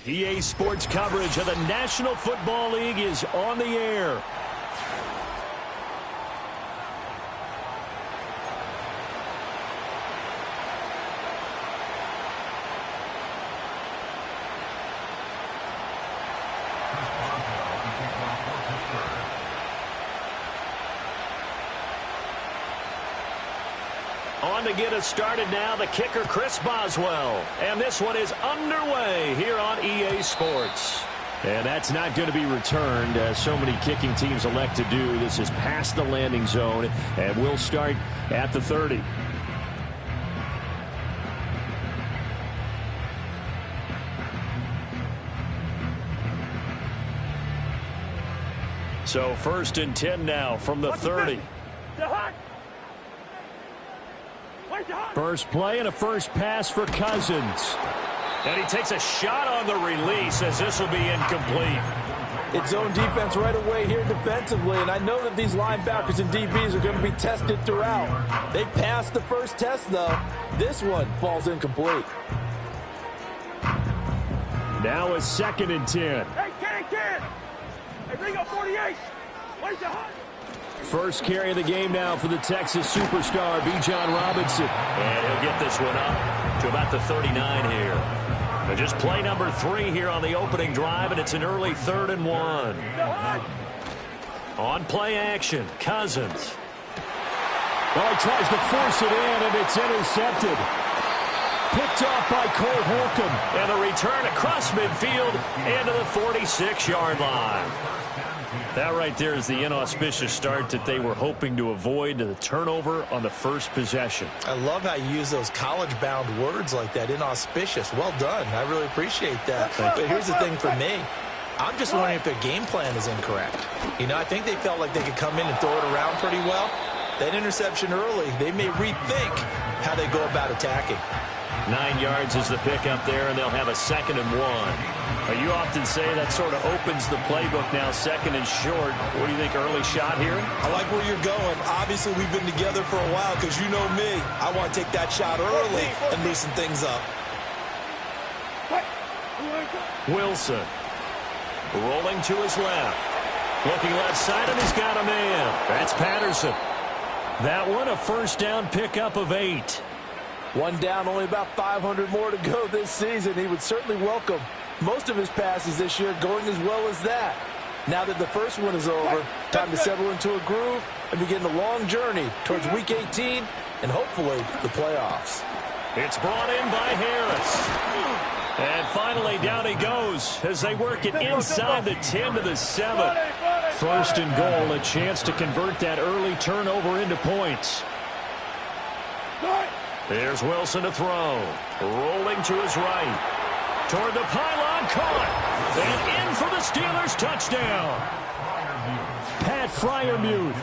EA Sports coverage of the National Football League is on the air. On to get us started now, the kicker, Chris Boswell. And this one is underway here on EA Sports. And that's not going to be returned, as so many kicking teams elect to do. This is past the landing zone, and we'll start at the 30. So 1st and 10 now from the 30. First play and a first pass for Cousins. And he takes a shot on the release as this will be incomplete. It's zone defense right away here defensively, and I know that these linebackers and DBs are going to be tested throughout. They passed the first test, though. This one falls incomplete. Now a 2nd and 10. Hey, kid! Hey, bring up 48. Where's the hunt? First carry of the game now for the Texas superstar, Bijan Robinson. And he'll get this one up to about the 39 here. But just play number 3 here on the opening drive, and it's an early 3rd and 1. On play action, Cousins. Well, he tries to force it in, and it's intercepted. Picked off by Cole Holcomb. And a return across midfield into the 46-yard line. That right there is the inauspicious start that they were hoping to avoid, the turnover on the first possession. I love how you use those college-bound words like that, inauspicious. Well done. I really appreciate that. But here's the thing for me. I'm just wondering if their game plan is incorrect. You know, I think they felt like they could come in and throw it around pretty well. That interception early, they may rethink how they go about attacking. 9 yards is the pickup there, and they'll have a 2nd and 1. You often say that sort of opens the playbook now, 2nd and short. What do you think, early shot here? I like where you're going. Obviously, we've been together for a while because you know me. I want to take that shot early and loosen things up. Wilson rolling to his left. Looking left side, and he's got a man. That's Patterson. That one, a first down pickup of 8. One down, only about 500 more to go this season. He would certainly welcome most of his passes this year going as well as that. Now that the first one is over, time to settle into a groove and begin the long journey towards Week 18 and hopefully the playoffs. It's brought in by Harris. And finally down he goes as they work it inside the 10 to the 7. 1st and goal, a chance to convert that early turnover into points. There's Wilson to throw. Rolling to his right. Toward the pylon, caught. And in for the Steelers, touchdown. Pat Freiermuth.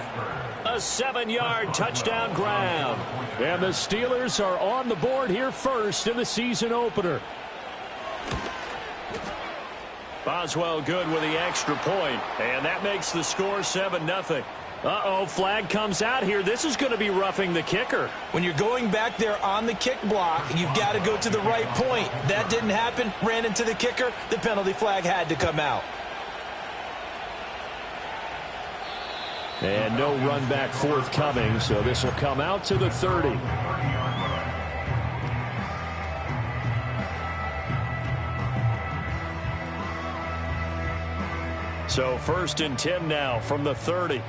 A 7-yard touchdown grab. And the Steelers are on the board here first in the season opener. Boswell good with the extra point. And that makes the score 7-0. Uh-oh, flag comes out here. This is going to be roughing the kicker. When you're going back there on the kick block, you've got to go to the right point. That didn't happen. Ran into the kicker. The penalty flag had to come out. And no run back forthcoming, so this will come out to the 30. So 1st and 10 now from the 30.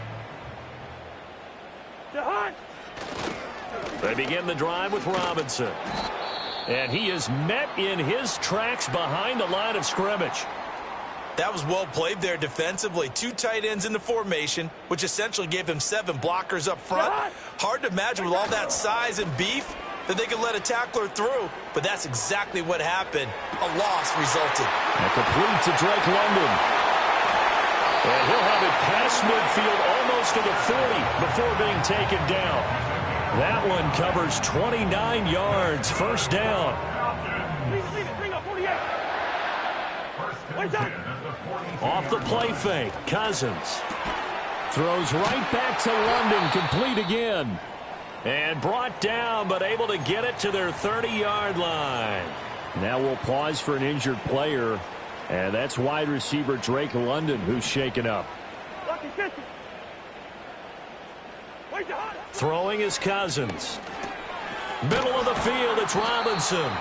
They begin the drive with Robinson. And he is met in his tracks behind the line of scrimmage. That was well played there defensively. 2 tight ends in the formation, which essentially gave him 7 blockers up front. Hard to imagine with all that size and beef that they could let a tackler through. But that's exactly what happened. A loss resulted. And complete to Drake London. And he'll have it past midfield almost to the 40 before being taken down. That one covers 29 yards. First down. Bring up 48. Off the play fake, Cousins. Throws right back to London, complete again. And brought down, but able to get it to their 30-yard line. Now we'll pause for an injured player. And that's wide receiver Drake London who's shaken up. Throwing is Cousins. Middle of the field, it's Robinson.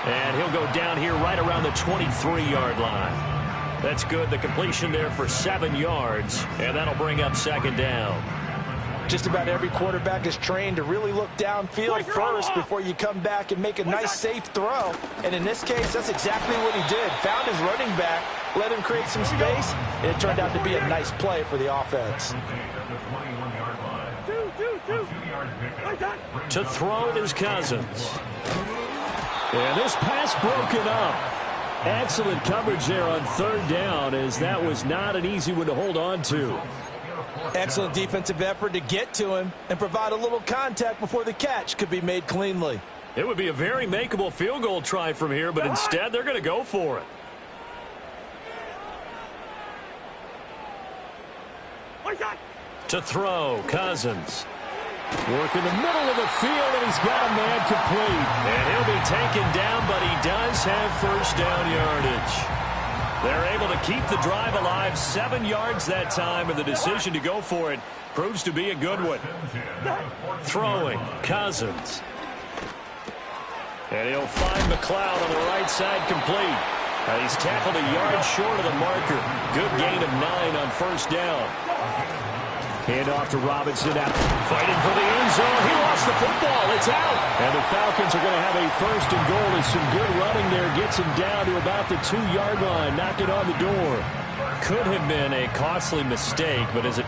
And he'll go down here right around the 23-yard line. That's good. The completion there for 7 yards, and that'll bring up second down. Just about every quarterback is trained to really look downfield first before you come back and make a nice, safe throw. And in this case, that's exactly what he did. Found his running back, let him create some space, and it turned out to be a nice play for the offense. To throw is Cousins. And this pass broken up. Excellent coverage there on third down, as that was not an easy one to hold on to. Excellent defensive effort to get to him and provide a little contact before the catch could be made cleanly. It would be a very makeable field goal try from here, but instead they're going to go for it. To throw, Cousins. Work in the middle of the field, and he's got a man complete. And he'll be taken down, but he does have first down yardage. They're able to keep the drive alive, 7 yards that time, and the decision to go for it proves to be a good one. Throwing, Cousins. And he'll find McLeod on the right side complete. He's tackled a yard short of the marker. Good gain of 9 on first down. Hand off to Robinson out. Fighting for the end zone. He lost the football. It's out. And the Falcons are going to have a first and goal as some good running there gets him down to about the 2-yard line, knocking on the door. Could have been a costly mistake, but is it...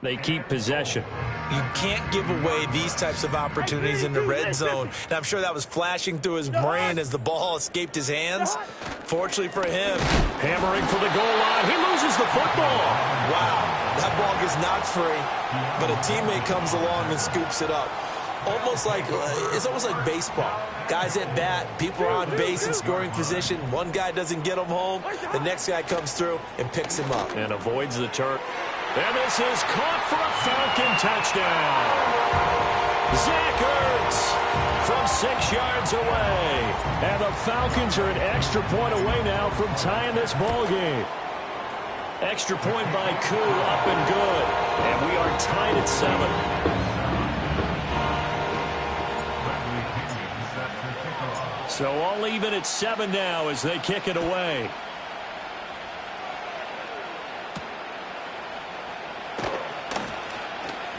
They keep possession. You can't give away these types of opportunities in the red zone. And I'm sure that was flashing through his brain as the ball escaped his hands. Fortunately for him. Hammering for the goal line. He loses the football. Wow, that ball gets knocked free, but a teammate comes along and scoops it up. It's almost like baseball. Guys at bat, people are on base in scoring position. One guy doesn't get him home. The next guy comes through and picks him up. And avoids the turf. And this is caught for a Falcon touchdown. Zach Ertz from 6 yards away. And the Falcons are an extra point away now from tying this ball game. Extra point by Koo, up and good. And we are tied at 7. So all even at 7 now as they kick it away.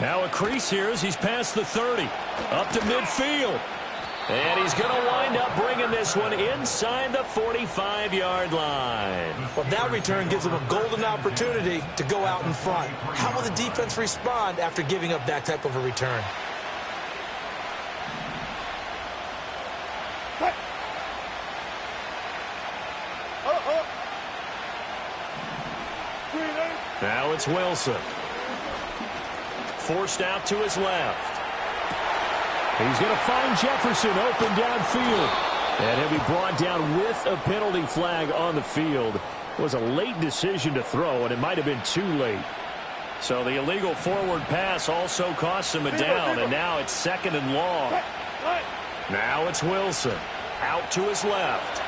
Now a crease here as he's past the 30. Up to midfield. And he's going to wind up bringing this one inside the 45-yard line. Well, that return gives him a golden opportunity to go out in front. How will the defense respond after giving up that type of a return? Now it's Wilson. Forced out to his left. He's going to find Jefferson open downfield. And he'll be brought down with a penalty flag on the field. It was a late decision to throw, and it might have been too late. So the illegal forward pass also costs him a down, and now it's 2nd and long. Now it's Wilson. Out to his left.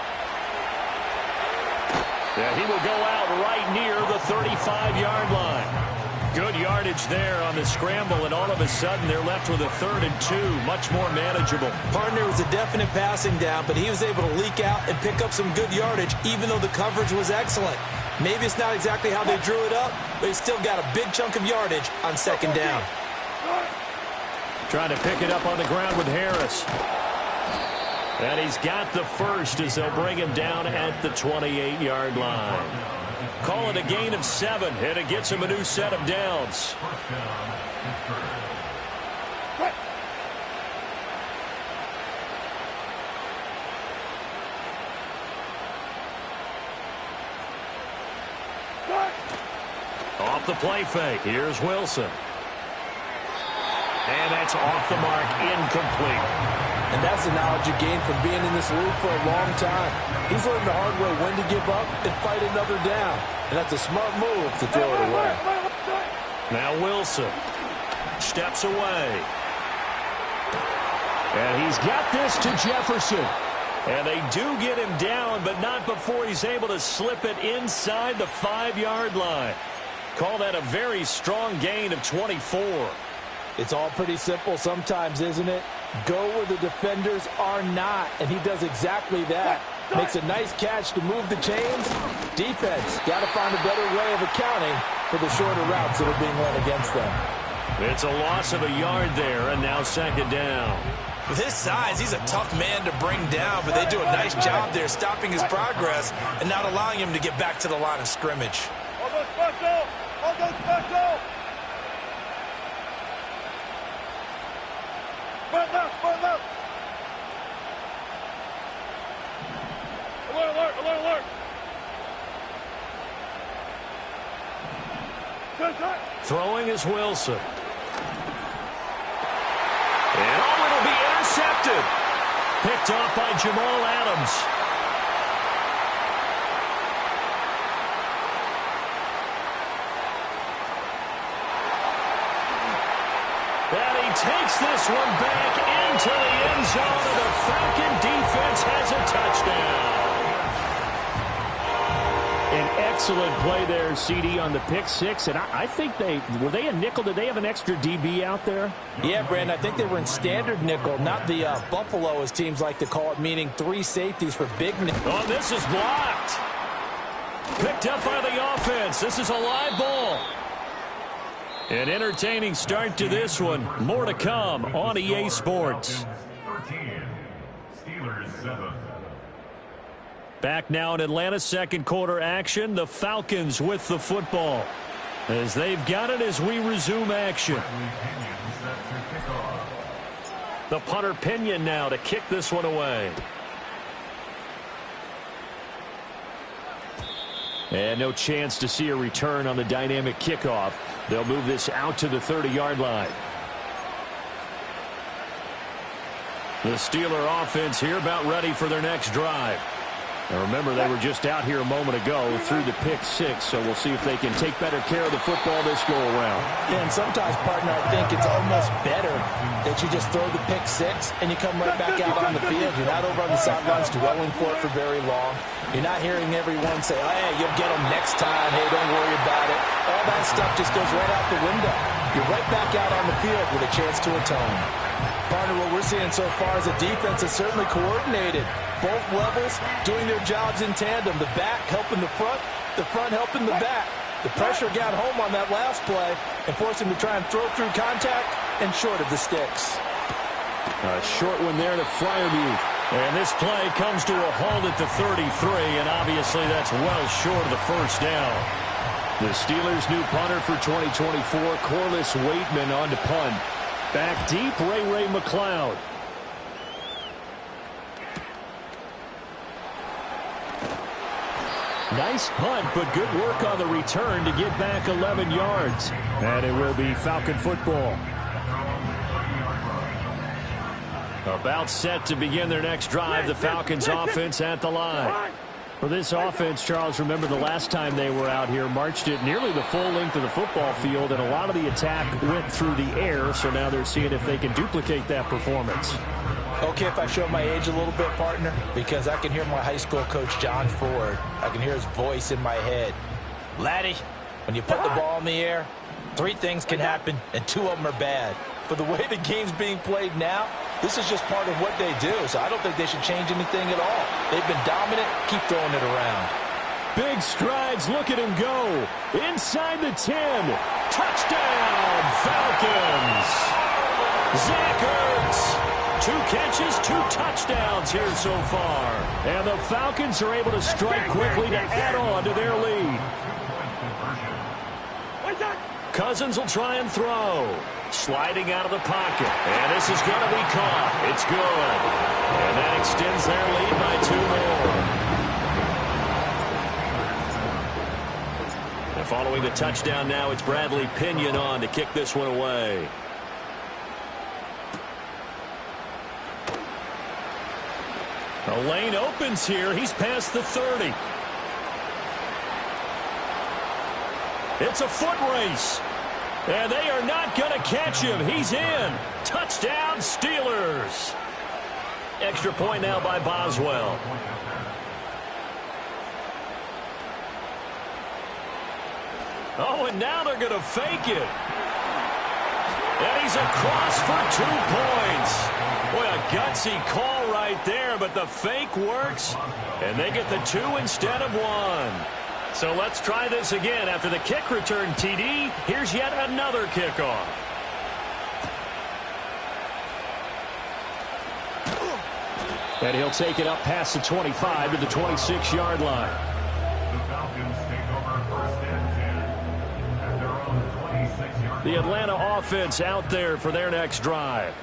Yeah, he will go out right near the 35-yard line. Good yardage there on the scramble, and all of a sudden they're left with a 3rd and 2, much more manageable. Partner was a definite passing down, but he was able to leak out and pick up some good yardage, even though the coverage was excellent. Maybe it's not exactly how they drew it up, but he's still got a big chunk of yardage on 2nd down. Trying to pick it up on the ground with Harris. And he's got the first as they'll bring him down at the 28-yard line. Call it a gain of 7, and it gets him a new set of downs. Off the play fake. Here's Wilson. And that's off the mark, incomplete. And that's the knowledge you gain from being in this league for a long time. He's learned the hard way when to give up and fight another down. And that's a smart move to throw it away. Now Wilson steps away. And he's got this to Jefferson. And they do get him down, but not before he's able to slip it inside the 5-yard line. Call that a very strong gain of 24. It's all pretty simple sometimes, isn't it? Go where the defenders are not, and he does exactly that. Makes a nice catch to move the chains. Defense got to find a better way of accounting for the shorter routes that are being run against them. It's a loss of a yard there, and now 2nd down. With his size, he's a tough man to bring down, but they do a nice job there stopping his progress and not allowing him to get back to the line of scrimmage. All go special! All go special! Spurt left! Spurt left! Alert! Alert! Alert! Alert! Good shot! Throwing is Wilson. And oh, it'll be intercepted. Picked off by Jamal Adams. And he takes this one back into the end zone, and the Falcon defense has a touchdown. An excellent play there, CD, on the pick six. And I think were they a nickel? Did they have an extra DB out there? Yeah, Brandon, I think they were in standard nickel, not the Buffalo, as teams like to call it, meaning 3 safeties for big nickel. Oh, this is blocked. Picked up by the offense. This is a live ball. An entertaining start to this one. More to come on EA Sports. 13, Steelers 7. Back now in Atlanta, second quarter action. The Falcons with the football as they've got it as we resume action. The punter Pinion now to kick this one away. And no chance to see a return on the dynamic kickoff. They'll move this out to the 30-yard line. The Steeler offense here about ready for their next drive. Now remember, they were just out here a moment ago through the pick six, so we'll see if they can take better care of the football this go-around. Yeah, and sometimes, partner, I think it's almost better that you just throw the pick six and you come right back out on the field. You're not over on the sidelines dwelling for it for very long. You're not hearing everyone say, oh, hey, you'll get them next time. Hey, don't worry about it. All that stuff just goes right out the window. You're right back out on the field with a chance to atone. Partner, what we're seeing so far is a defense that's certainly coordinated. Both levels doing their jobs in tandem. The back helping the front helping the back. The pressure got home on that last play and forced him to try and throw through contact and short of the sticks. A short one there to Freiermuth. And this play comes to a halt at the 33, and obviously that's well short of the first down. The Steelers' new punter for 2024, Corliss Waitman on to punt. Back deep, Ray McCloud. Nice punt, but good work on the return to get back 11 yards. And it will be Falcon football. About set to begin their next drive, the Falcons offense at the line. For this offense, Charles, remember the last time they were out here, marched it nearly the full length of the football field, and a lot of the attack went through the air, so now they're seeing if they can duplicate that performance. Okay, if I show my age a little bit, partner, because I can hear my high school coach, John Ford. I can hear his voice in my head. Laddie, when you put the ball in the air, 3 things can happen, and 2 of them are bad. For the way the game's being played now, this is just part of what they do, so I don't think they should change anything at all. They've been dominant. Keep throwing it around. Big strides. Look at him go. Inside the 10. Touchdown, Falcons. Zach Ertz. 2 catches, 2 touchdowns here so far. And the Falcons are able to strike quickly to add on to their lead. Cousins will try and throw. Sliding out of the pocket. And this is going to be caught. It's good. And that extends their lead by 2 more. And following the touchdown now, it's Bradley Pinion on to kick this one away. The lane opens here. He's past the 30. It's a foot race. And they are not going to catch him. He's in. Touchdown, Steelers. Extra point now by Boswell. Oh, and now they're going to fake it. And he's across for 2 points. Boy, a gutsy call right there, but the fake works. And they get the 2 instead of 1. So let's try this again. After the kick return TD, here's yet another kickoff. And he'll take it up past the 25 to the 26-yard line. The Falcons take over 1st and 10 at their own 26-yard line. The Atlanta offense out there for their next drive.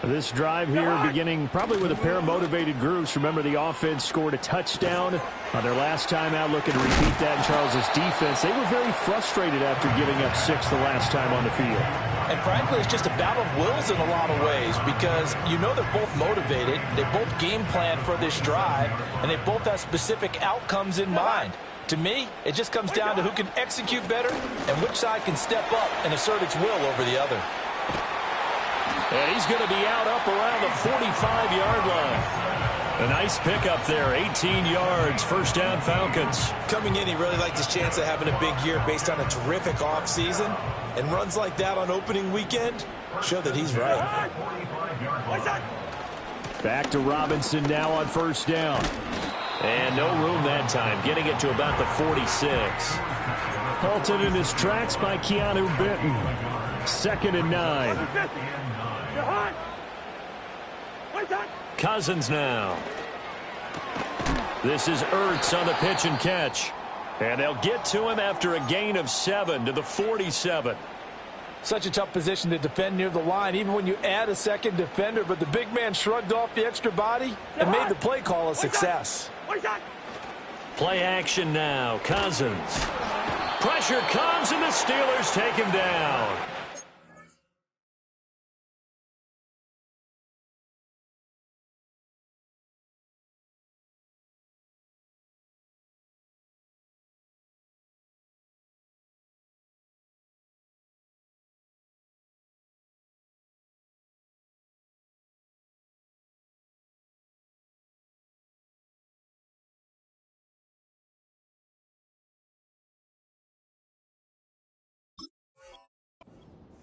This drive here beginning probably with a pair of motivated groups. Remember, the offense scored a touchdown on their last time out. Looking to repeat that in Charles's defense. They were very frustrated after giving up 6 the last time on the field. And frankly, it's just a battle of wills in a lot of ways because you know they're both motivated. They both game plan for this drive, and they both have specific outcomes in mind. To me, it just comes down to who can execute better and which side can step up and assert its will over the other. And he's going to be out up around the 45-yard line. A nice pickup there, 18 yards, 1st down Falcons. Coming in, he really liked his chance of having a big year based on a terrific offseason. And runs like that on opening weekend show that he's right. Back to Robinson now on 1st down. And no room that time, getting it to about the 46. Halted in his tracks by Keanu Benton. 2nd and 9. Cousins now. This is Ertz on the pitch and catch. And they'll get to him after a gain of 7 to the 47. Such a tough position to defend near the line, even when you add a second defender. But the big man shrugged off the extra body and made the play call a success. Play action now. Cousins. Pressure comes, and the Steelers take him down.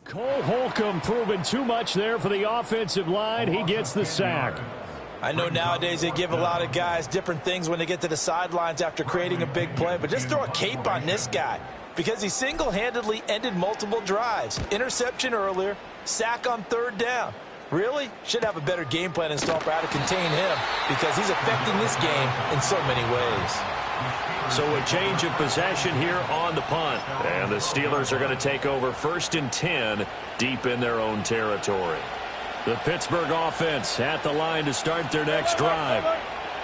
Cole Holcomb proving too much there for the offensive line. He gets the sack. I know nowadays they give a lot of guys different things when they get to the sidelines after creating a big play, but just throw a cape on this guy because he single-handedly ended multiple drives. Interception earlier, sack on 3rd down. Really? Should have a better game plan installed for how to contain him because he's affecting this game in so many ways. So a change of possession here on the punt. And the Steelers are going to take over 1st and 10 deep in their own territory. The Pittsburgh offense at the line to start their next drive.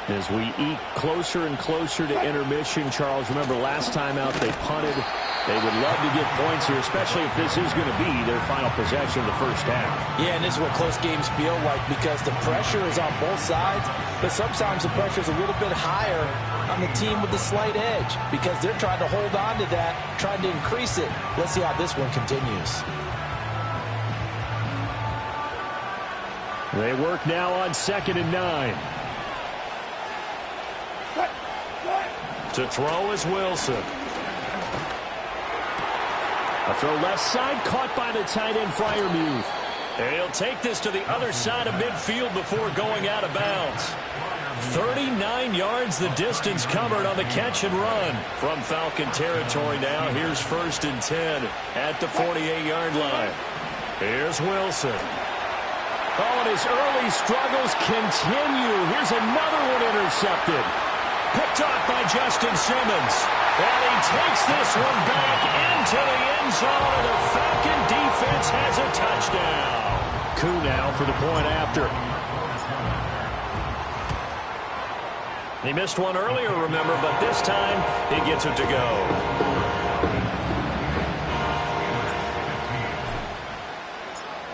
As we eke closer and closer to intermission, Charles, remember last time out they punted. They would love to get points here, especially if this is going to be their final possession of the first half. Yeah, and this is what close games feel like because the pressure is on both sides, but sometimes the pressure is a little bit higher on the team with the slight edge because they're trying to hold on to that, trying to increase it. Let's see how this one continues. They work now on 2nd and 9. To throw is Wilson. A throw left side, caught by the tight end, Freiermuth. He'll take this to the other side of midfield before going out of bounds. 39 yards the distance covered on the catch and run. From Falcon territory now, here's 1st and 10 at the 48-yard line. Here's Wilson. Oh, and his early struggles continue. Here's another one intercepted. Picked off by Justin Simmons. And he takes this one back into the end zone, and the Falcon defense has a touchdown. Koo now for the point after. He missed one earlier, remember, but this time he gets it to go.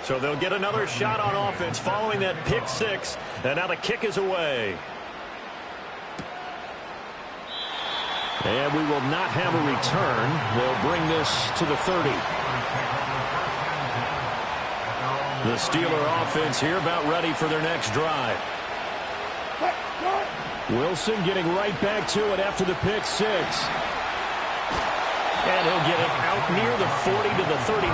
So they'll get another shot on offense following that pick six, and now the kick is away. And we will not have a return. They'll bring this to the 30. The Steeler offense here about ready for their next drive. Wilson getting right back to it after the pick six. And he'll get it out near the 40 to the 39.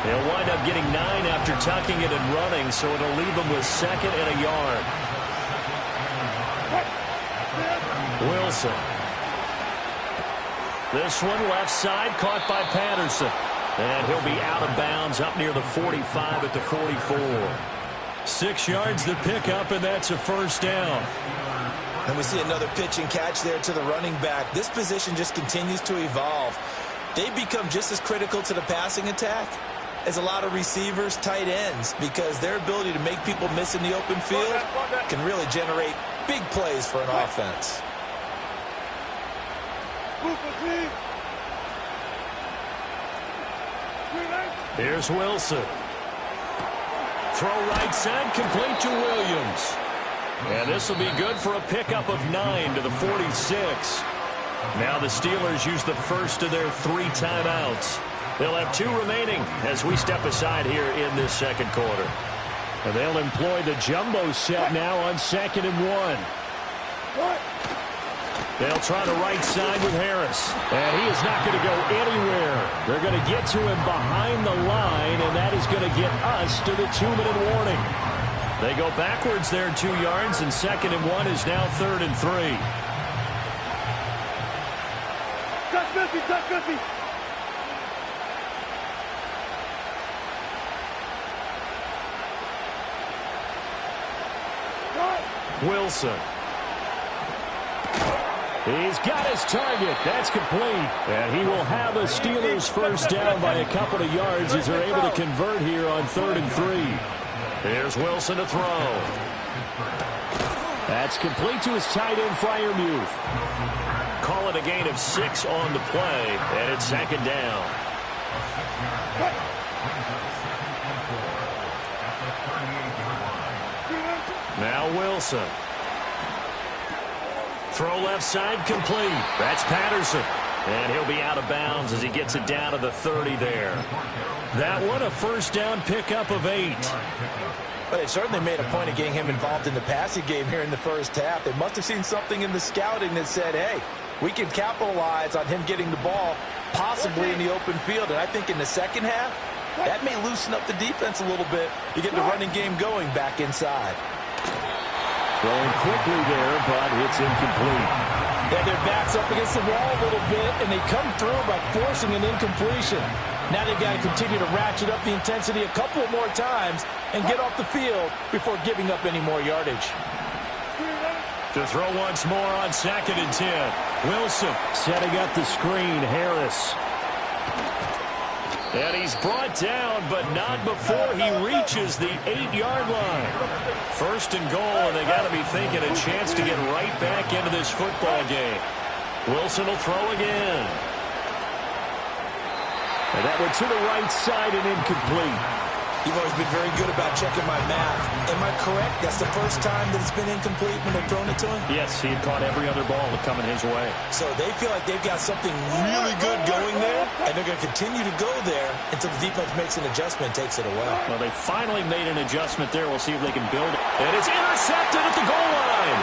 He'll wind up getting 9 after tucking it and running, so it'll leave him with 2nd and a yard. Wilson. This one left side caught by Patterson. And he'll be out of bounds up near the 45 at the 44. 6 yards to pick up, and that's a first down. And we see another pitch and catch there to the running back. This position just continues to evolve. They become just as critical to the passing attack as a lot of receivers, tight ends, because their ability to make people miss in the open field can really generate big plays for an offense. Here's Wilson. Throw right side, complete to Williams. And this will be good for a pickup of 9 to the 46. Now the Steelers use the first of their 3 timeouts. They'll have 2 remaining as we step aside here in this second quarter. And they'll employ the jumbo set now on 2nd and 1. They'll try the right side with Harris. And he is not going to go anywhere. They're going to get to him behind the line, and that is going to get us to the 2-minute warning. They go backwards there 2 yards, and 2nd and 1 is now 3rd and 3. Touch 50, touch 50. Wilson. He's got his target. That's complete. And he will have a Steelers first down by a couple of yards as they're able to convert here on 3rd and 3. Here's Wilson to throw. That's complete to his tight end, Freiermuth. Call it a gain of 6 on the play, and it's 2nd down. Now Wilson. Throw left side complete. That's Patterson. And he'll be out of bounds as he gets it down to the 30 there. That one a first down pickup of 8. But they certainly made a point of getting him involved in the passing game here in the first half. They must have seen something in the scouting that said, hey, we can capitalize on him getting the ball possibly in the open field. And I think in the second half, that may loosen up the defense a little bit to get the running game going back inside. Throwing quickly there, but it's incomplete. Yeah, their back's up against the wall a little bit, and they come through by forcing an incompletion. Now they've got to continue to ratchet up the intensity a couple more times and get off the field before giving up any more yardage. To throw once more on 2nd and 10. Wilson setting up the screen. Harris. And he's brought down, but not before he reaches the 8-yard line. First and goal, and they got to be thinking a chance to get right back into this football game. Wilson will throw again. And that went to the right side and incomplete. You've always been very good about checking my math. Am I correct? That's the first time that it's been incomplete when they've thrown it to him? Yes, he had caught every other ball coming his way. So they feel like they've got something really good going there, and they're going to continue to go there until the defense makes an adjustment and takes it away. Well, they finally made an adjustment there. We'll see if they can build it. And it's intercepted at the goal line.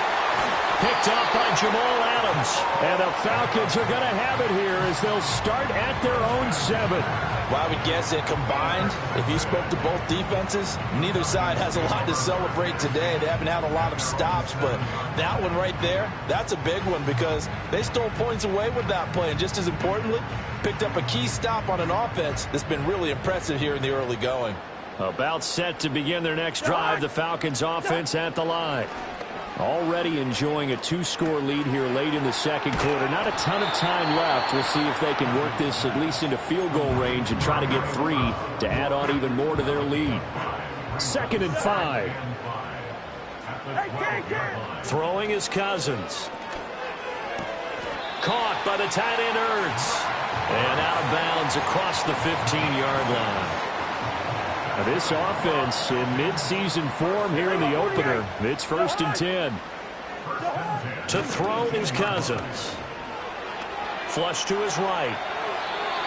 Picked up by Jamal Adams. And the Falcons are going to have it here as they'll start at their own 7. Well, I would guess that combined, if you spoke to both defenses, neither side has a lot to celebrate today. They haven't had a lot of stops, but that one right there, that's a big one because they stole points away with that play. And just as importantly, picked up a key stop on an offense that's been really impressive here in the early going. About set to begin their next drive, the Falcons offense at the line. Already enjoying a 2-score lead here late in the second quarter. Not a ton of time left. We'll see if they can work this at least into field goal range and try to get 3 to add on even more to their lead. 2nd and 5. Throwing is Cousins. Caught by the tight end Ertz. And out of bounds across the 15-yard line. Now this offense in midseason form here in the opener. It's 1st and 10. To throw is Cousins. Flush to his right.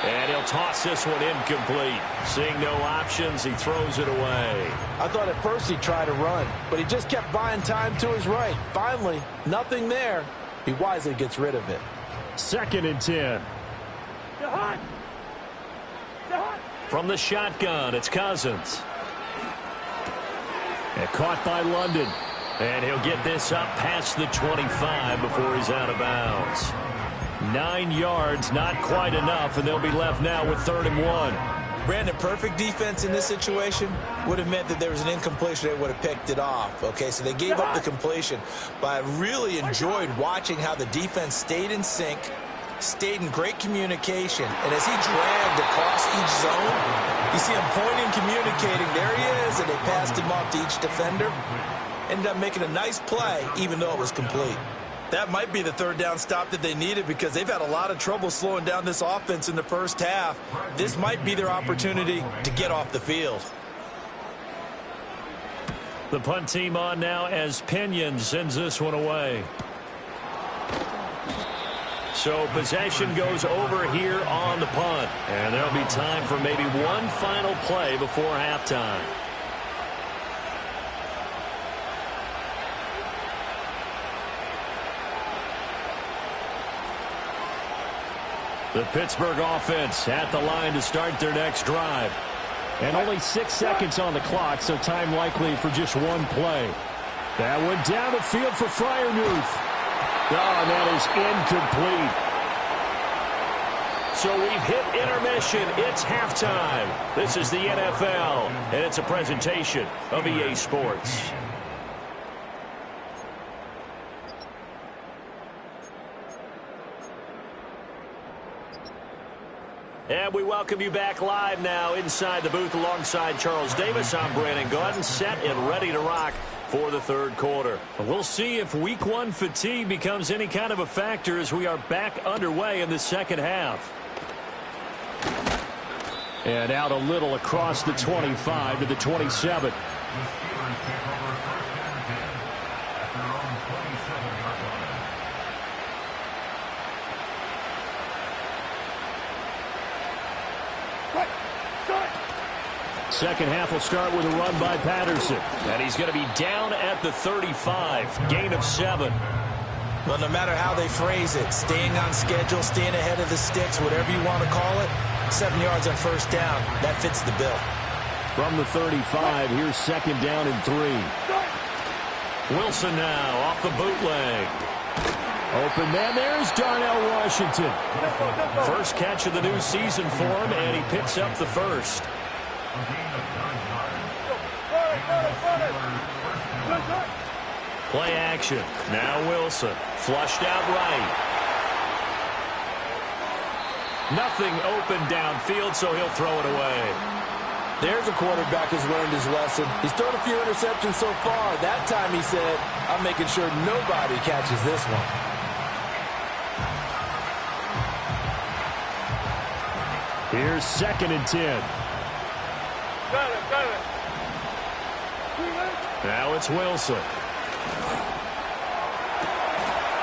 And he'll toss this one incomplete. Seeing no options, he throws it away. I thought at first he'd try to run, but he just kept buying time to his right. Finally, nothing there. He wisely gets rid of it. 2nd and 10. From the shotgun, it's Cousins. And caught by London. And he'll get this up past the 25 before he's out of bounds. 9 yards, not quite enough, and they'll be left now with 3rd and 1. Brandon, perfect defense in this situation would have meant that there was an incompletion. They would have picked it off. Okay, so they gave up the completion. But I really enjoyed watching how the defense stayed in sync, stayed in great communication, and as he dragged across each zone, you see him pointing, communicating. There he is, and they passed him off to each defender. Ended up making a nice play, even though it was complete. That might be the 3rd down stop that they needed because they've had a lot of trouble slowing down this offense in the first half. This might be their opportunity to get off the field. The punt team on now as Pinion sends this one away. So possession goes over here on the punt. And there'll be time for maybe one final play before halftime. The Pittsburgh offense at the line to start their next drive. And only 6 seconds on the clock, so time likely for just one play. That went down the field for Freiermuth. Oh, and that is incomplete. So we've hit intermission. It's halftime. This is the NFL, and it's a presentation of EA Sports. And we welcome you back live now inside the booth alongside Charles Davis. I'm Brandon Gaudin, set and ready to rock for the 3rd quarter. We'll see if week 1 fatigue becomes any kind of a factor as we are back underway in the second half. And out a little across the 25 to the 27. Second half will start with a run by Patterson. And he's going to be down at the 35. Gain of 7. Well, no matter how they phrase it, staying on schedule, staying ahead of the sticks, whatever you want to call it, 7 yards on 1st down. That fits the bill. From the 35, here's 2nd down and 3. Wilson now off the bootleg. Open man, there's Darnell Washington. First catch of the new season for him, and he picks up the 1st. Play action. Now Wilson. Flushed out right. Nothing open downfield, so he'll throw it away. There's a quarterback who's learned his lesson. He's thrown a few interceptions so far. That time he said, I'm making sure nobody catches this one. Here's 2nd and 10. Got it. Now it's Wilson.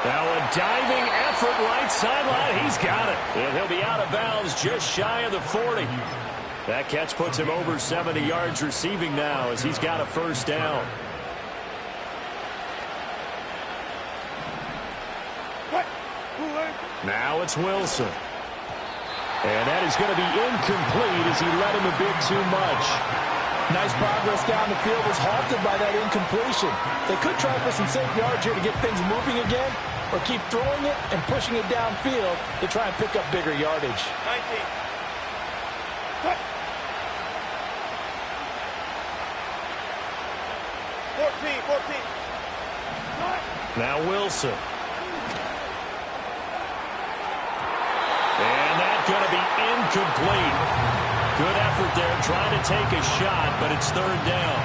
Now a diving effort right sideline. He's got it. And he'll be out of bounds just shy of the 40. That catch puts him over 70 yards receiving now as he's got a first down. Now it's Wilson. And that is going to be incomplete as he led him a bit too much. Nice progress down the field, was halted by that incompletion. They could try for some safe yards here to get things moving again, or keep throwing it and pushing it downfield to try and pick up bigger yardage. 19. Cut. 14. Now Wilson. And that's going to be incomplete. Good effort there trying to take a shot, but it's 3rd down.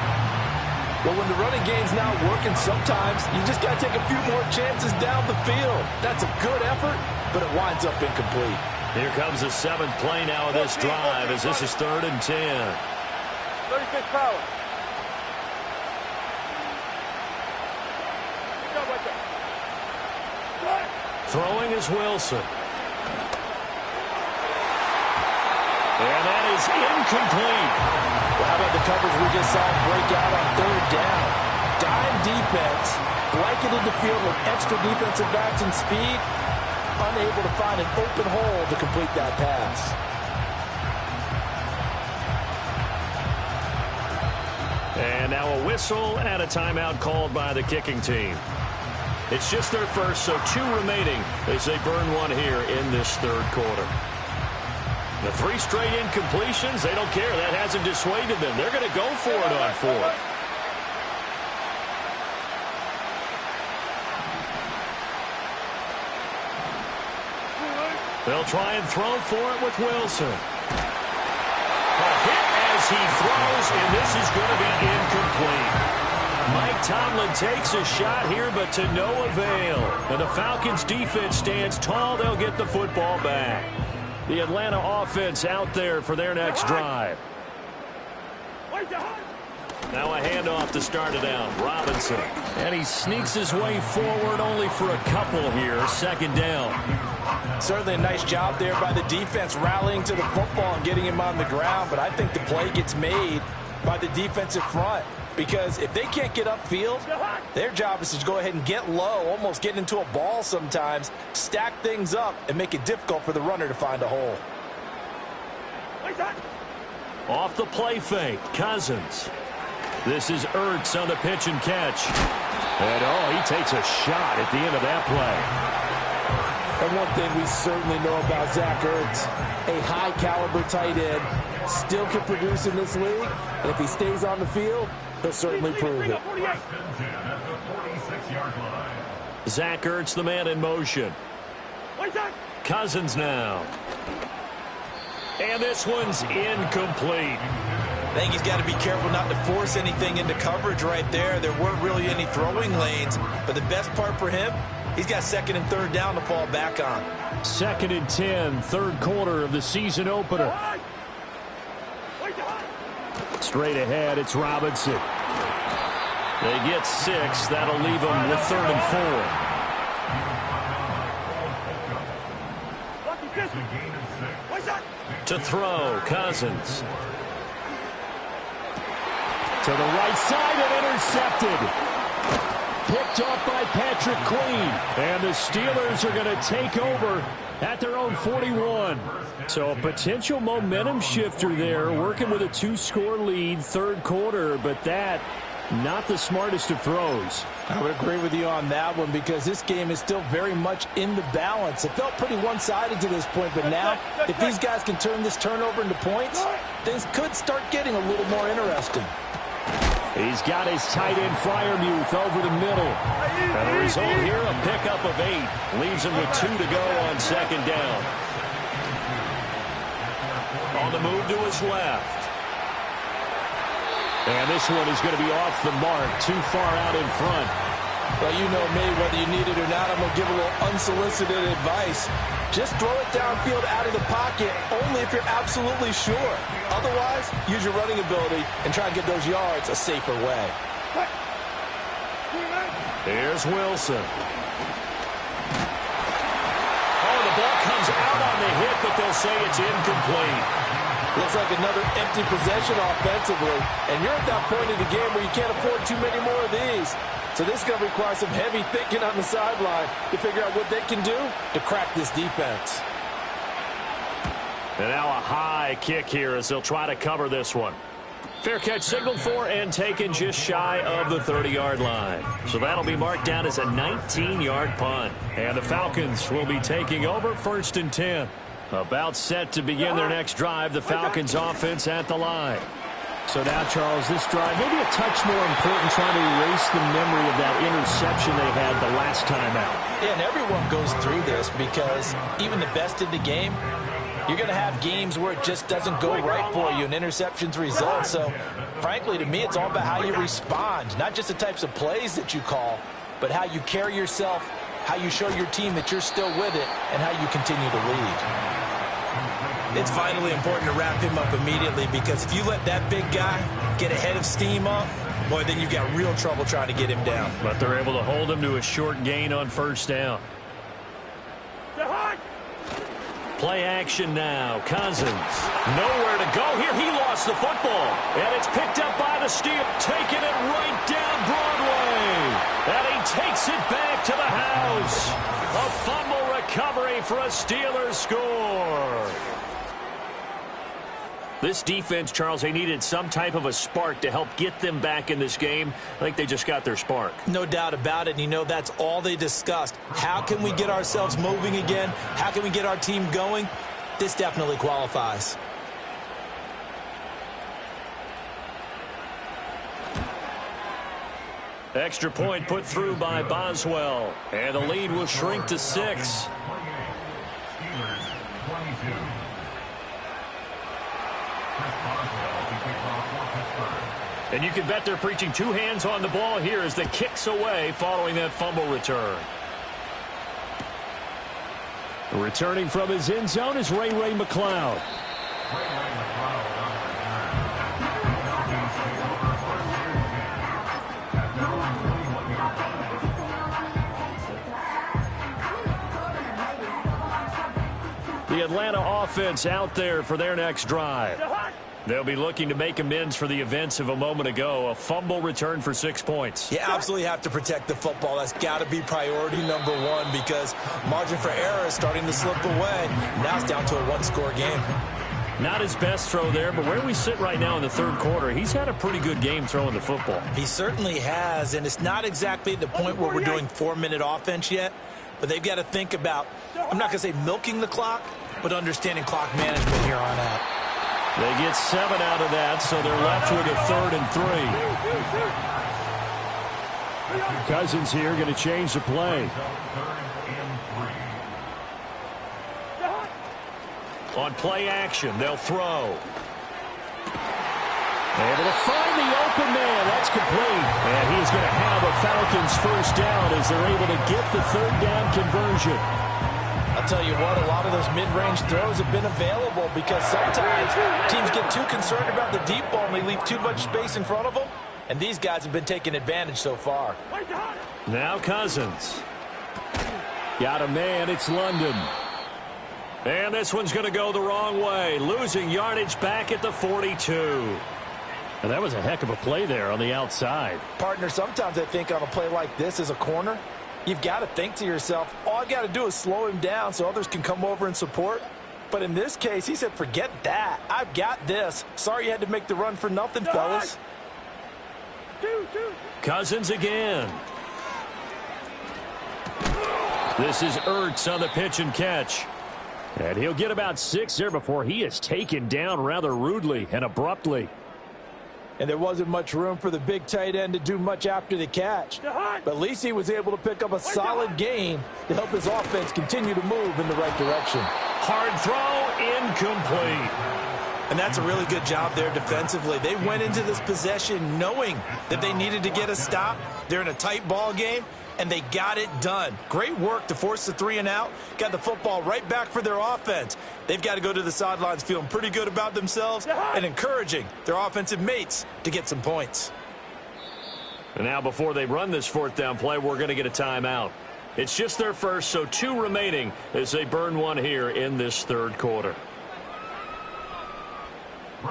Well, when the running game's not working, sometimes you just got to take a few more chances down the field. That's a good effort, but it winds up incomplete. Here comes the 7th play now of this drive as this is 3rd and 10. 36 power. Throwing is Wilson. And that is incomplete. Well, how about the coverage we just saw break out on 3rd down? Dime defense, blanketed the field with extra defensive backs and speed, unable to find an open hole to complete that pass. And now a whistle and a timeout called by the kicking team. It's just their first, so 2 remaining as they burn one here in this 3rd quarter. The 3 straight incompletions, they don't care. That hasn't dissuaded them. They're going to go for it on 4th. They'll try and throw for it with Wilson. A hit as he throws, and this is going to be incomplete. Mike Tomlin takes a shot here, but to no avail. And the Falcons' defense stands tall. They'll get the football back. The Atlanta offense out there for their next drive. Now a handoff to start it out. Robinson. And he sneaks his way forward only for a couple here. 2nd down. Certainly a nice job there by the defense rallying to the football and getting him on the ground. But I think the play gets made by the defensive front. Because if they can't get upfield, their job is to go ahead and get low, almost get into a ball sometimes, stack things up, and make it difficult for the runner to find a hole. Off the play fake, Cousins. This is Ertz on the pitch and catch. And, he takes a shot at the end of that play. And one thing we certainly know about Zach Ertz, a high-caliber tight end, still can produce in this league, and if he stays on the field, he'll certainly prove it. Zach Ertz, the man in motion. Cousins now. And this one's incomplete. I think he's got to be careful not to force anything into coverage right there. There weren't really any throwing lanes, but the best part for him, he's got 2nd and 3rd down to fall back on. 2nd and 10, 3rd quarter of the season opener. Straight ahead, it's Robinson. They get 6. That'll leave them with 3rd and 4. To throw, Cousins. To the right side and intercepted. Picked up by Patrick Queen. And the Steelers are going to take over at their own 41. So a potential momentum shifter there, working with a 2-score lead, 3rd quarter, but that, not the smartest of throws. I would agree with you on that one because this game is still very much in the balance. It felt pretty one-sided to this point, but now, if these guys can turn this turnover into points, things could start getting a little more interesting. He's got his tight end Freiermuth over the middle. And the result here, a pickup of 8. Leaves him with 2 to go on 2nd down. On the move to his left. And this one is going to be off the mark, too far out in front. Well, you know me, whether you need it or not, I'm going to give a little unsolicited advice. Just throw it downfield out of the pocket, only if you're absolutely sure. Otherwise, use your running ability and try and get those yards a safer way. Here's Wilson. Oh, the ball comes out on the hit, but they'll say it's incomplete. Looks like another empty possession offensively, and you're at that point in the game where you can't afford too many more of these. So this is going to require some heavy thinking on the sideline to figure out what they can do to crack this defense. And now a high kick here as they'll try to cover this one. Fair catch signaled for and taken just shy of the 30-yard line. So that'll be marked down as a 19-yard punt. And the Falcons will be taking over 1st and 10. About set to begin their next drive, the Falcons offense at the line. So now, Charles, this drive maybe a touch more important, trying to erase the memory of that interception they had the last time out. Yeah, and everyone goes through this because even the best in the game, you're going to have games where it just doesn't go right for you and interceptions result. So, frankly, to me, it's all about how you respond, not just the types of plays that you call, but how you carry yourself, how you show your team that you're still with it, and how you continue to lead. It's vitally important to wrap him up immediately because if you let that big guy get ahead of steam up, boy, then you've got real trouble trying to get him down. But they're able to hold him to a short gain on 1st down. Play action now. Cousins. Nowhere to go here. He lost the football. And it's picked up by the Steelers. Taking it right down Broadway. And he takes it back to the house. A fumble recovery for a Steelers score. This defense, Charles, they needed some type of a spark to help get them back in this game. I think they just got their spark. No doubt about it. And you know, that's all they discussed. How can we get ourselves moving again? How can we get our team going? This definitely qualifies. Extra point put through by Boswell. And the lead will shrink to 6. Steelers 22. And you can bet they're preaching 2 hands on the ball here as the kick's away following that fumble return. Returning from his end zone is Ray McCloud. The Atlanta offense out there for their next drive. They'll be looking to make amends for the events of a moment ago. A fumble return for 6 points. You absolutely have to protect the football. That's got to be priority number 1 because margin for error is starting to slip away. Now it's down to a 1-score game. Not his best throw there, but where we sit right now in the 3rd quarter, he's had a pretty good game throwing the football. He certainly has, and it's not exactly the point where we're doing 4-minute offense yet, but they've got to think about, I'm not going to say milking the clock, but understanding clock management here on out. They get 7 out of that, so they're left with a 3rd and 3. Cousins here going to change the play. On play action, they'll throw. Able to find the open man. That's complete. And he's going to have a Falcons 1st down as they're able to get the 3rd down conversion. I'll tell you what, a lot of those mid-range throws have been available because sometimes teams get too concerned about the deep ball and they leave too much space in front of them. And these guys have been taking advantage so far. Now Cousins. Got a man, it's London. And this one's going to go the wrong way. Losing yardage back at the 42. And that was a heck of a play there on the outside. Partner, sometimes I think on a play like this as a corner, you've got to think to yourself, all I got to do is slow him down so others can come over and support. But in this case, he said, forget that. I've got this. Sorry you had to make the run for nothing, fellas. Cousins again. This is Ertz on the pitch and catch. And he'll get about 6 there before he is taken down rather rudely and abruptly. And there wasn't much room for the big tight end to do much after the catch. But at least he was able to pick up a solid gain to help his offense continue to move in the right direction. Hard throw, incomplete. And that's a really good job there defensively. They went into this possession knowing that they needed to get a stop. They're in a tight ball game, and they got it done. Great work to force the 3 and out. Got the football right back for their offense. They've got to go to the sidelines feeling pretty good about themselves and encouraging their offensive mates to get some points. And now before they run this 4th down play, we're going to get a timeout. It's just their first, so 2 remaining as they burn one here in this 3rd quarter.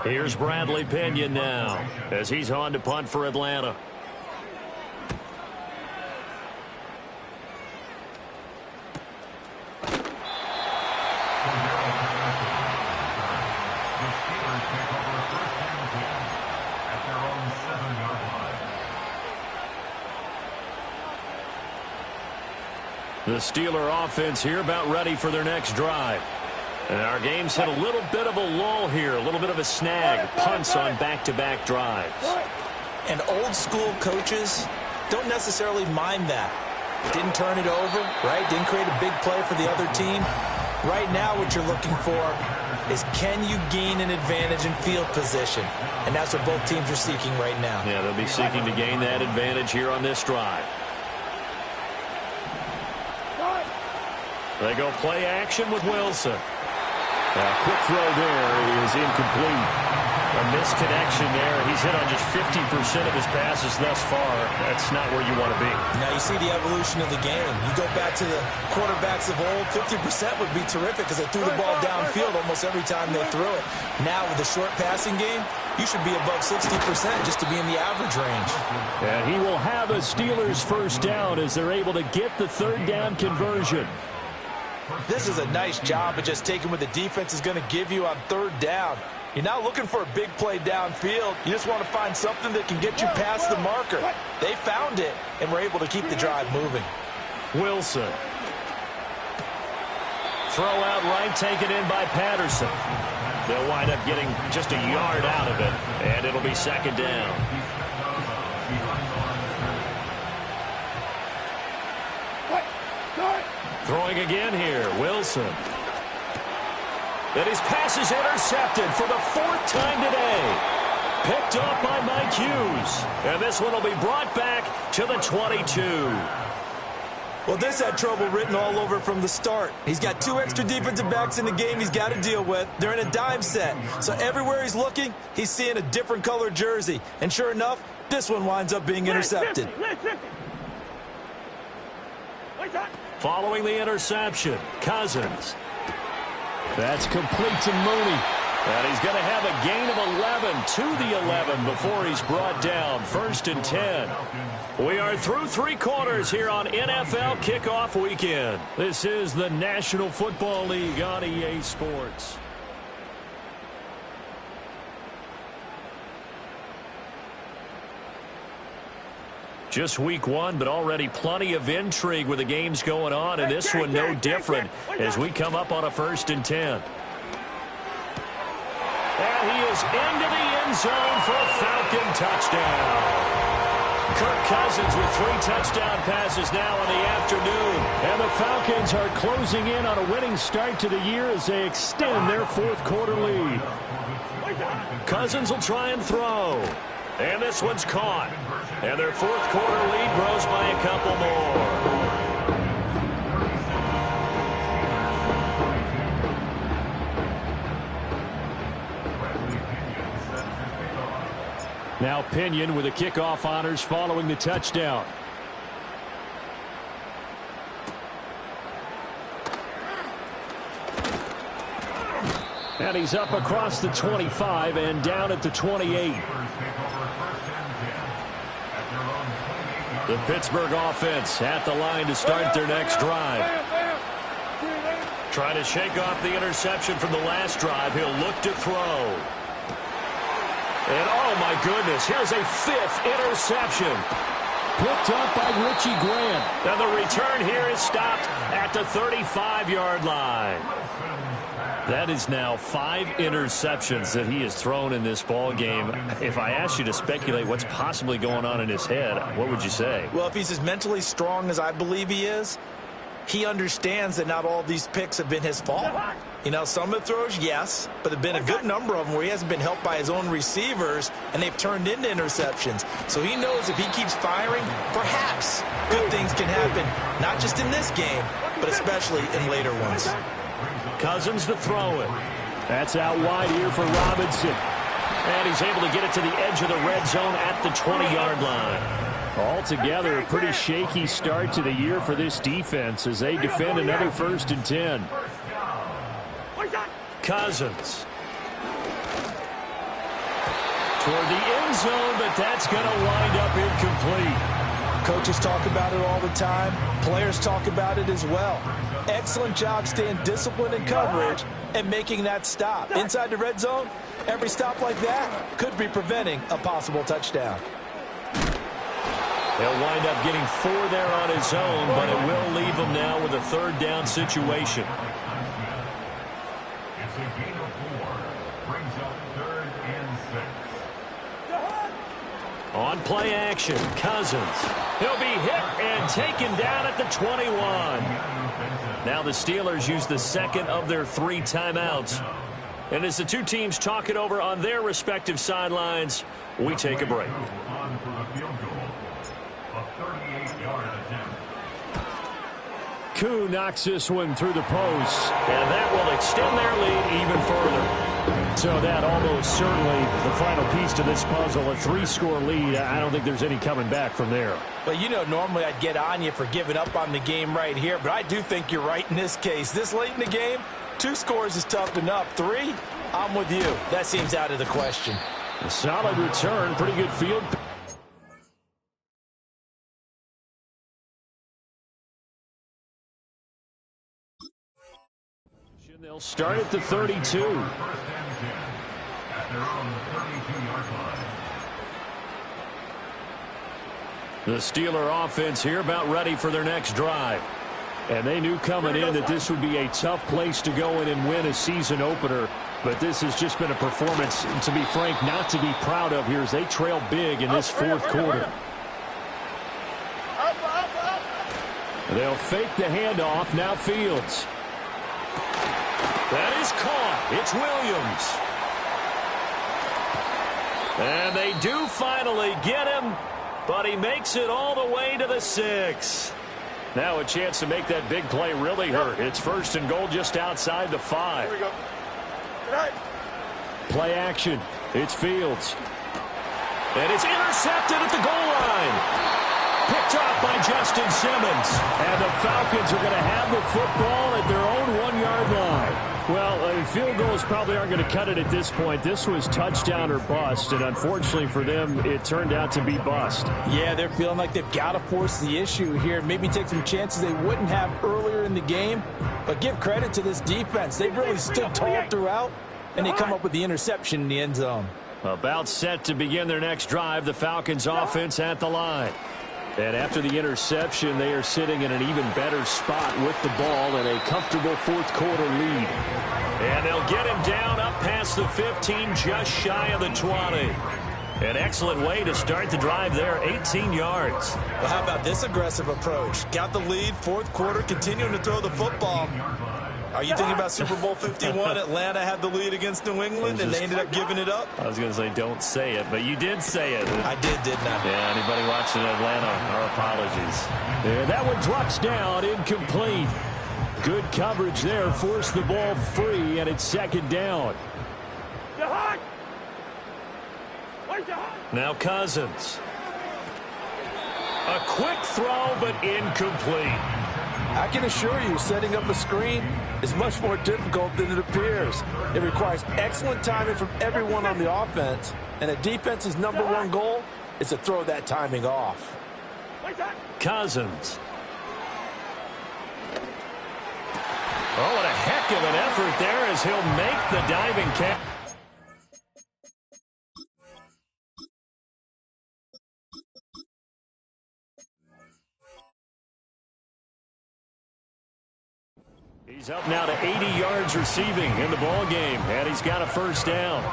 Here's Bradley Pinion now as he's on to punt for Atlanta. The Steeler offense here about ready for their next drive. And our game's hit a little bit of a lull here, a little bit of a snag. Punts on back-to-back drives. And old school coaches don't necessarily mind that. Didn't turn it over, right? Didn't create a big play for the other team. Right now what you're looking for is can you gain an advantage in field position? And that's what both teams are seeking right now. Yeah, they'll be seeking to gain that advantage here on this drive. They go play action with Wilson. A quick throw there is incomplete. A misconnection there. He's hit on just 50% of his passes thus far. That's not where you want to be. Now you see the evolution of the game. You go back to the quarterbacks of old, 50% would be terrific because they threw the ball downfield almost every time they threw it. Now with the short passing game, you should be above 60% just to be in the average range. And he will have a Steelers first down as they're able to get the 3rd down conversion. This is a nice job of just taking what the defense is going to give you on 3rd down. You're not looking for a big play downfield. You just want to find something that can get you past the marker. They found it and were able to keep the drive moving. Wilson. Throw out right, taken in by Patterson. They'll wind up getting just a yard out of it, and it'll be 2nd down. Throwing again here, Wilson. And his pass is intercepted for the 4th time today. Picked up by Mike Hughes. And this one will be brought back to the 22. Well, this had trouble written all over from the start. He's got 2 extra defensive backs in the game he's got to deal with. They're in a dime set. So everywhere he's looking, he's seeing a different colored jersey. And sure enough, this one winds up being intercepted. Following the interception, Cousins. That's complete to Mooney. And he's going to have a gain of 11 to the 11 before he's brought down. 1st and 10. We are through 3 quarters here on NFL Kickoff Weekend. This is the National Football League on EA Sports. Just week 1, but already plenty of intrigue with the games going on, and this one no different as we come up on a 1st and 10. And he is into the end zone for a Falcon touchdown. Kirk Cousins with 3 touchdown passes now in the afternoon. And the Falcons are closing in on a winning start to the year as they extend their 4th quarter lead. Cousins will try and throw. And this one's caught. And their 4th quarter lead grows by a couple more. Now Pinion with the kickoff honors following the touchdown. And he's up across the 25 and down at the 28. The Pittsburgh offense at the line to start their next drive. Trying to shake off the interception from the last drive. He'll look to throw. And oh my goodness, here's a 5th interception. Picked up by Richie Grant. And the return here is stopped at the 35-yard line. That is now 5 interceptions that he has thrown in this ball game. If I asked you to speculate what's possibly going on in his head, what would you say? Well, if he's as mentally strong as I believe he is, he understands that not all these picks have been his fault. You know, some of the throws, yes, but there have been a good number of them where he hasn't been helped by his own receivers, and they've turned into interceptions. So he knows if he keeps firing, perhaps good things can happen, not just in this game, but especially in later ones. Cousins to throw it. That's out wide here for Robinson. And he's able to get it to the edge of the red zone at the 20-yard line. Altogether, a pretty shaky start to the year for this defense as they defend another 1st and 10. Cousins. Toward the end zone, but that's going to wind up incomplete. Coaches talk about it all the time. Players talk about it as well. Excellent job staying disciplined in coverage and making that stop. Inside the red zone, every stop like that could be preventing a possible touchdown. He'll wind up getting 4 there on his own, but it will leave him now with a 3rd down situation. It's a gain of 4. Brings up 3rd and 6. On play action, Cousins. He'll be hit and taken down at the 21. Now the Steelers use the 2nd of their 3 timeouts. And as the two teams talk it over on their respective sidelines, we take a break. On for the field goal. A 38-yard attempt. Koo knocks this one through the post. And that will extend their lead even further. So that almost certainly the final piece to this puzzle, a 3-score lead. I don't think there's any coming back from there. But, you know, normally I'd get on you for giving up on the game right here, but I do think you're right in this case. This late in the game, 2 scores is tough enough. 3, I'm with you. That seems out of the question. A solid return, pretty good field. They'll start at the 32. First and 10 at their own 32-yard line. The Steeler offense here about ready for their next drive. And they knew coming in that this would be a tough place to go in and win a season opener. But this has just been a performance, to be frank, not to be proud of here as they trail big in this 4th quarter. They'll fake the handoff. Now Fields. That is caught. It's Williams. And they do finally get him, but he makes it all the way to the 6. Now a chance to make that big play really hurt. It's 1st and goal just outside the 5. Here we go. Good night. Play action. It's Fields. And it's intercepted at the goal line. Picked up by Justin Simmons. And the Falcons are going to have the football at their own 1-yard line. Well, field goals probably aren't going to cut it at this point. This was touchdown or bust, and unfortunately for them, it turned out to be bust. Yeah, they're feeling like they've got to force the issue here. Maybe take some chances they wouldn't have earlier in the game. But give credit to this defense. They've really stood tall throughout, and they come up with the interception in the end zone. About set to begin their next drive, the Falcons offense at the line. And after the interception, they are sitting in an even better spot with the ball and a comfortable 4th quarter lead. And they'll get him down up past the 15, just shy of the 20. An excellent way to start the drive there, 18 yards. Well, how about this aggressive approach? Got the lead, 4th quarter, continuing to throw the football. Are you thinking about Super Bowl 51? Atlanta had the lead against New England, and they ended up giving it up? I was going to say don't say it, but you did say it. I did, didn't I? Yeah, anybody watching Atlanta, our apologies. Yeah, that one drops down, incomplete. Good coverage there, forced the ball free, and it's 2nd down. Now Cousins. A quick throw, but incomplete. I can assure you, setting up a screen is much more difficult than it appears. It requires excellent timing from everyone on the offense, and a defense's #1 goal is to throw that timing off. Cousins. Oh, what a heck of an effort there as he'll make the diving catch. He's up now to 80 yards receiving in the ball game, and he's got a 1st down.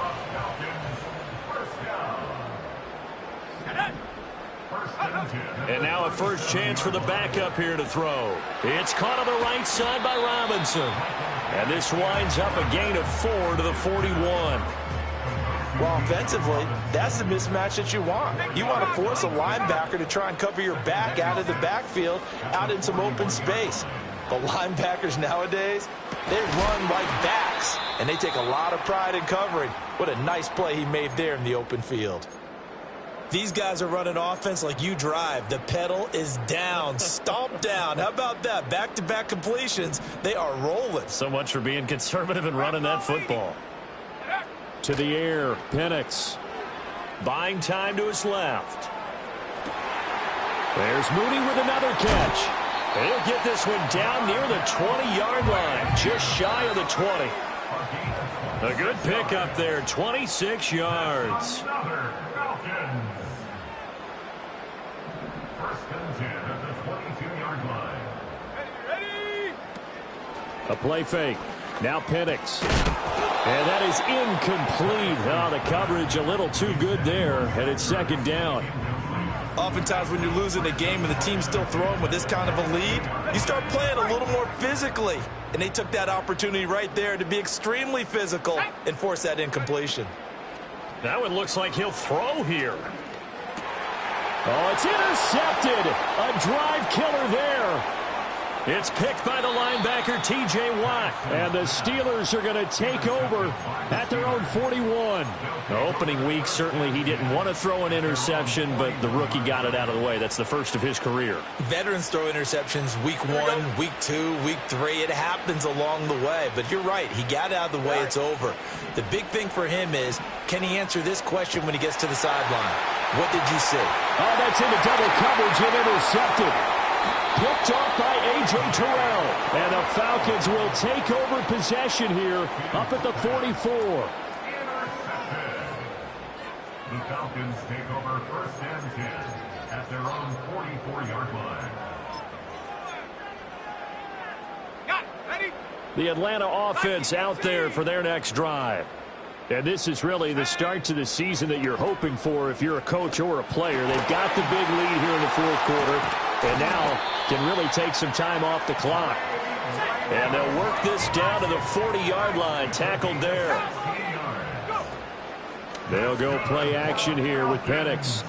And now a first chance for the backup here to throw. It's caught on the right side by Robinson. And this winds up a gain of 4 to the 41. Well, offensively, that's the mismatch that you want. You want to force a linebacker to try and cover your back out of the backfield, out in some open space. The linebackers nowadays, they run like backs, and they take a lot of pride in covering. What a nice play he made there in the open field. These guys are running offense like you drive. The pedal is down, stomp down. How about that? Back-to-back completions. They are rolling. So much for being conservative and running that football. To the air, Penix. Buying time to his left. There's Mooney with another catch. He'll get this one down near the 20-yard line, just shy of the 20. A good pickup there, 26 yards. Another Falcons. First and 10 at the 22-yard line. Ready! A play fake. Now Penix. And that is incomplete. Oh, the coverage a little too good there, and it's second down. Oftentimes when you're losing a game and the team's still throwing with this kind of a lead, you start playing a little more physically. And they took that opportunity right there to be extremely physical and force that incompletion. That one looks like he'll throw here. Oh, it's intercepted. A drive killer there. It's picked by the linebacker, T.J. Watt. And the Steelers are going to take over at their own 41. The opening week, certainly he didn't want to throw an interception, but the rookie got it out of the way. That's the first of his career. Veterans throw interceptions week 1, week 2, week 3. It happens along the way. But you're right. He got out of the way. It's over. The big thing for him is, can he answer this question when he gets to the sideline? What did you see? Oh, that's into double coverage and intercepted. Picked off by A.J. Terrell. And the Falcons will take over possession here up at the 44. The Falcons take over first and 10 at their own 44-yard line. Got it. Ready? The Atlanta offense out there for their next drive. And this is really the start to the season that you're hoping for if you're a coach or a player. They've got the big lead here in the fourth quarter, and now can really take some time off the clock. And they'll work this down to the 40-yard line, tackled there. They'll go play action here with Penix.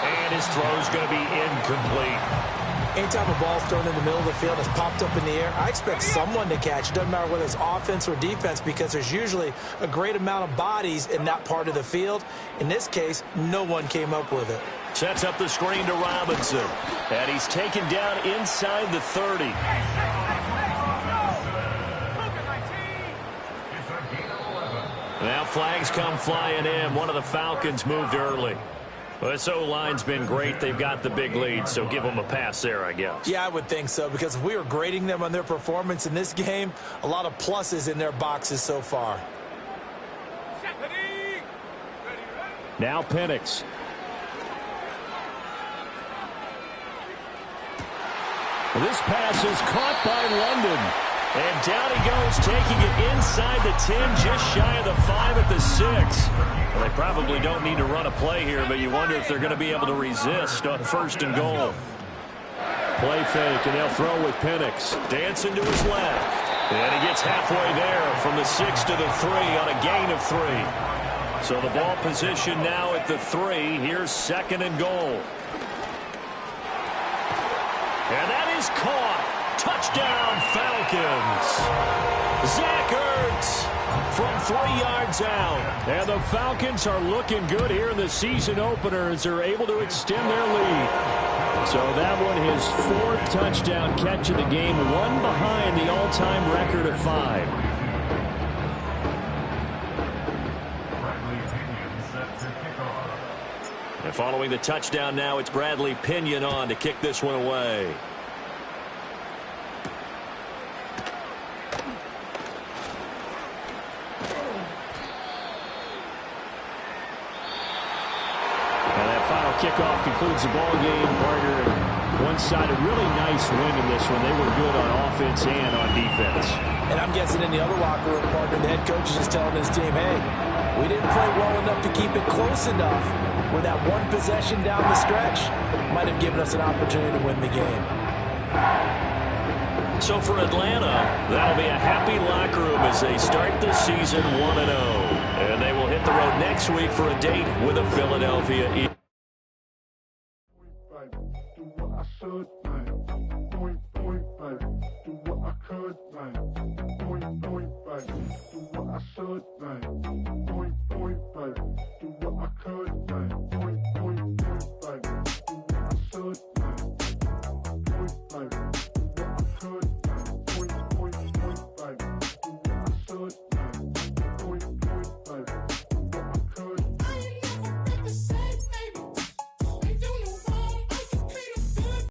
And his throw's going to be incomplete. Anytime a ball's thrown in the middle of the field, it's popped up in the air, I expect someone to catch. It doesn't matter whether it's offense or defense, because there's usually a great amount of bodies in that part of the field. In this case, no one came up with it. Sets up the screen to Robinson. And he's taken down inside the 30. Now flags come flying in. One of the Falcons moved early. Well, this O-line's been great. They've got the big lead, so give them a pass there, I guess. Yeah, I would think so, because if we were grading them on their performance in this game, a lot of pluses in their boxes so far. Now Penix. This pass is caught by London. And down he goes, taking it inside the 10, just shy of the 5 at the 6. Well, they probably don't need to run a play here, but you wonder if they're going to be able to resist on first and goal. Play fake, and they'll throw with Penix. Dancing to his left. And he gets halfway there from the 6 to the 3 on a gain of 3. So the ball position now at the 3. Here's second and goal. And that is caught. Touchdown, Falcons. Zach Ertz from 3 yards out. And the Falcons are looking good here in the season opener as they're able to extend their lead. So that one, his 4th touchdown catch of the game, one behind the all-time record of 5. And following the touchdown now, it's Bradley Pinion on to kick this one away. Kickoff concludes the ball game, partner. One side, a really nice win in this one. They were good on offense and on defense. And I'm guessing in the other locker room, partner, the head coach is just telling his team, hey, we didn't play well enough to keep it close enough where that one possession down the stretch might have given us an opportunity to win the game. So for Atlanta, that'll be a happy locker room as they start the season 1-0. And they will hit the road next week for a date with the Philadelphia Eagles. Do what I should, man. Point, baby. Do what I could, man.